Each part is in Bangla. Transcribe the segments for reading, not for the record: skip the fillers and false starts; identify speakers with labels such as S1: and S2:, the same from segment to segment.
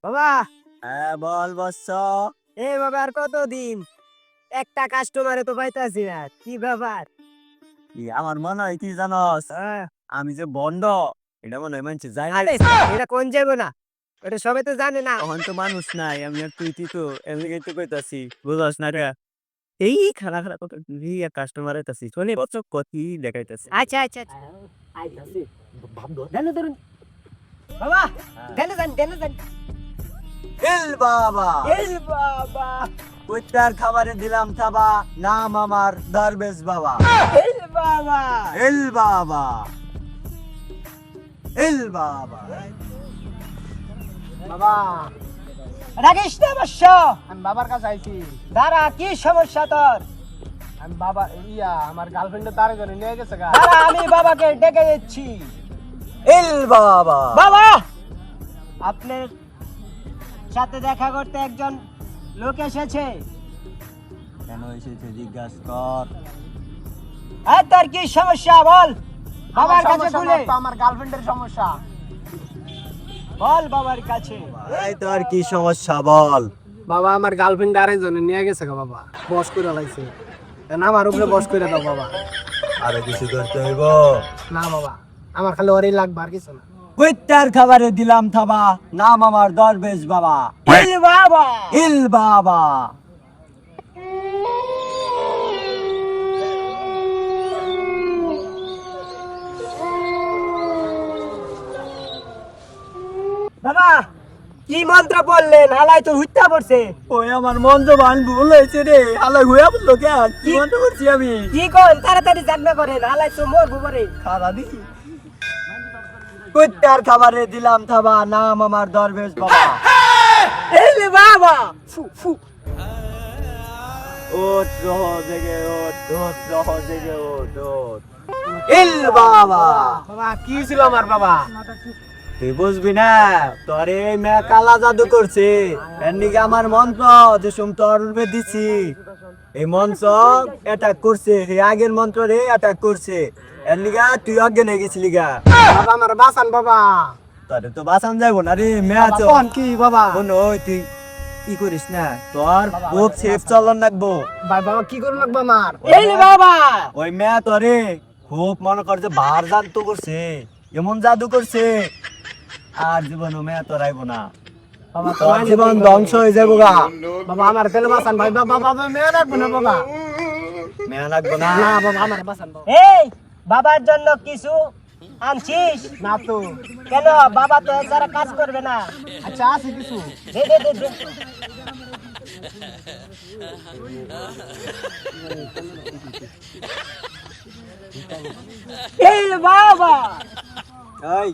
S1: বাবা,
S2: হ্যাঁ বল বৎস।
S1: এই বাবা আর কতদিন? একটা কাস্টমারে তো পাইতাছি না, কি ব্যাপার?
S2: আমার মনে হয় কি জানস,
S1: হ্যাঁ,
S2: আমি যে বন্ড এটা মনে হয় মানুষ জানে
S1: আরে এটা কোন যাবো না, ওটা সবাই তো জানে না।
S2: তখন তো মানুষ নাই, আমি আর তুই তো এমনি তো কইতাছি বুঝস না রে। এই খানা খানা কত কাস্টমার আইতাছি শোনে বৎস কতি দেখাইতাছে।
S1: আচ্ছা আচ্ছা আচ্ছা, আইতাছি। দেনে ধরুন বাবা, দেনে যান।
S2: এল বাবা,
S1: এই বাবা,
S2: কুত্তার খাবারে দিলাম থাবা, নাম আমার দরবেশ বাবা।
S1: এই বাবা,
S2: এল বাবা, এল বাবা।
S1: বাবা রাগিস না বৎস,
S3: আমি বাবার কাছে আইছি।
S1: দাঁড়া, কি সমস্যা তোর?
S3: আমি বাবা আমার গার্লফ্রেন্ডের তারে জন্য নিয়ে গেছে গা।
S1: দাঁড়া, আমি বাবাকে ডেকে দিচ্ছি।
S2: এল বাবা,
S1: বাবা, আপনার সাথে দেখা করতে একজন লোক এসেছে।
S2: কেন এসেছে জিজ্ঞাসা কর।
S1: আর তোর কি সমস্যা বল বাবার কাছে
S3: সমস্যা
S1: খুলে
S3: না তো, আমার গার্লফ্রেন্ডের সমস্যা।
S1: বল বাবার কাছে।
S2: এই তোর কি সমস্যা বল।
S3: বাবা আমার গার্লফ্রেন্ড আরেকজন নিয়ে গেছে গা বাবা, বস করে লাইছে। আমার উপরে বস করে দাও বাবা।
S2: আরে কিছু করতে হইব।
S3: না বাবা, আমার খালি ওরই লাগবে, আর কিছু না।
S2: কুত্তার খাবারে দিলাম থাবা, নাম আমার দরবেশ বাবা।
S1: ইল বাবা,
S2: ইল বাবা।
S1: বাবা কি মন্ত্র বললেন? হালাই তো হুইত্যা পড়ছে।
S2: ওই আমার মন তো বান ভুল হয়েছে রে, আলা হইয়া বললো কেন কি মনে করছি আমি।
S1: কি কোন তাড়াতাড়ি জাননা করেন, হালাই তো মরবো পরে।
S2: খারা দি কুত্তার খাবারে দিলাম থাবা, নাম আমার দরবেশ বাবা।
S1: ইল বাবা, ফু ফু।
S2: ওট রহ জেগে ওট, ওট রহ জেগে ওট, ওট। ইল বাবা।
S3: বাবা কি ছিল আমার বাবা?
S2: তুই বুঝবি না, তোরে এই মেয়ে কালা জাদু করছে। এর নিকে আমার মন্ত্র যে সুম তোর রূপে দিছি, এই মন্ত্র অ্যাটাক করছে, এই আগের মন্ত্র রে অ্যাটাক করছে। এর নিগা তুই অজ্ঞান হয়ে গেছিলি গা।
S3: বাবা আমার বাঁচান বাবা।
S2: তোরে তো বাঁচান যাবো না রে, মেয়ে আছে।
S3: কোন কি বাবা?
S2: শোন, ওই তুই কি করিস না, তোর খুব সেফ চলন লাগবো।
S3: ভাই বাবা কি করে লাগবে আমার?
S1: ইল বাবা,
S2: ওই মেয়ে তোরে খুব মনে কর যে বার জাদু করছে, এমন জাদু করছে আর জীবন মেয়ে তোর আইব না।
S3: বাবা
S2: তোর জীবন ধ্বংস হয়ে যাবো গা।
S3: বাবা আমার তেলে বাঁচান ভাই, বাবা বাবা মেয়ে রাখবো না বাবা।
S2: মেয়ে লাগবো না।
S3: না বাবা আমার বাঁচান বাবা।
S1: এই বাবার জন্য কিছু আনছিস?
S3: না তো।
S1: কেন? বাবা তো যারা কাজ করবে না।
S3: আচ্ছা আছে কিছু।
S1: দে দে দে দে। এই বাবা,
S2: এই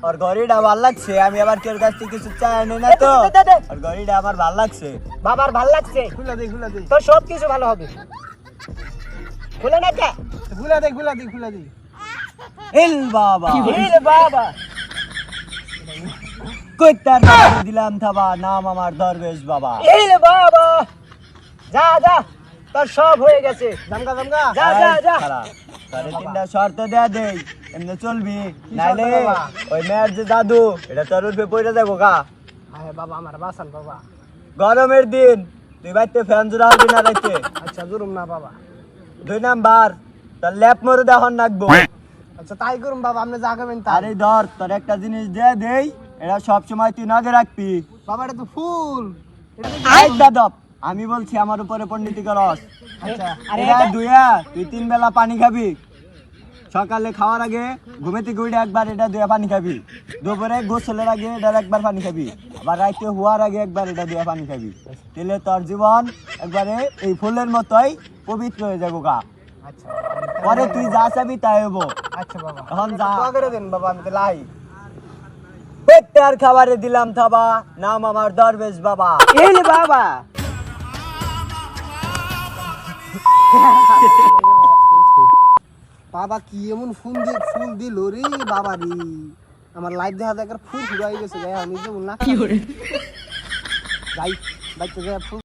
S2: ওর ঘড়িটা ভাল লাগছে, আমি আবার কেউ কাছ থেকে কিছু চাই আনি না তো।
S1: দে, দে, দে।
S2: ওর ঘড়িটা আমার ভাল লাগছে।
S1: বাবার ভাল লাগছে,
S3: খুলে দে খুলে দে।
S1: তো সব কিছু ভালো হবে। খুলে না কে?
S3: খুলে দে খুলে দে খুলে দে।
S2: ইল বাবা,
S1: ইল বাবা,
S2: কুত্তার খাবারে দিলাম থাবা, নাম আমার দরবেশ বাবা।
S1: ইল বাবা। যা যা, তোর সব হয়ে গেছে।
S3: জামগা জামগা।
S1: যা যা যা।
S2: খারাপ। তাহলে তিনটা শর্ত দেয়া দেই, এমনি চলবি নাইলে
S3: শর্ত বাবা?
S2: ওই মেয়ের যে জাদু এটা তোর উপরে পড়ে যাবো গা।
S3: হ্যাঁ বাবা আমার বাঁচান বাবা।
S2: গরমের দিন তুই বাইতে ফ্যান জোড়া হবি না রাইতে।
S3: আচ্ছা জুরুম না বাবা।
S2: 2 নাম্বার তোর ল্যাপ মরে দেখন রাখবো।
S3: আচ্ছা তাই করুম বাবা, আপনি যা করবেন তাই।
S2: আরে ধর তোর একটা জিনিস দিয়ে দেই, এটা সব সময় তুই নজর রাখবি।
S3: বাবা এটা তো ফুল। এটা তো-
S2: এই দাদব, আমি বলছি আমার উপরে পণ্ডিতি করস।
S3: আচ্ছা
S1: আরে
S2: এটা
S1: এটা-
S2: দুইয়া তুই 3 বেলা পানি খাবি। সকালে খাওয়ার আগে ঘুমে থেকে উঠে একবার এটা দুয়া পানি খাবি, দুপুরে গোসলের আগে এটা একবার পানি খাবি, আবার রাইতে হওয়ার আগে একবার এটা দুয়া পানি খাবি। তাহলে তোর জীবন একবারে এই ফুলের মতোই পবিত্র হয়ে যাবো গা।
S3: আচ্ছা
S2: পরে তুই যা চাবি তাই হবো।
S3: আচ্ছা বাবা
S2: এখন যা।
S3: দোয়া করে দেন বাবা, আমি তো লাই।
S2: পেটটার খাবারে দিলাম থাবা, নাম আমার দরবেশ বাবা।
S1: ইল বাবা,
S3: বাবা কি এমন ফুল দিল রে বাবা রে। আমার লাইফ দেখা দেখার ফুল ফুরাই গেছে গায়ে, আমি যে না কি করে যাই বাইতে যায় ফুল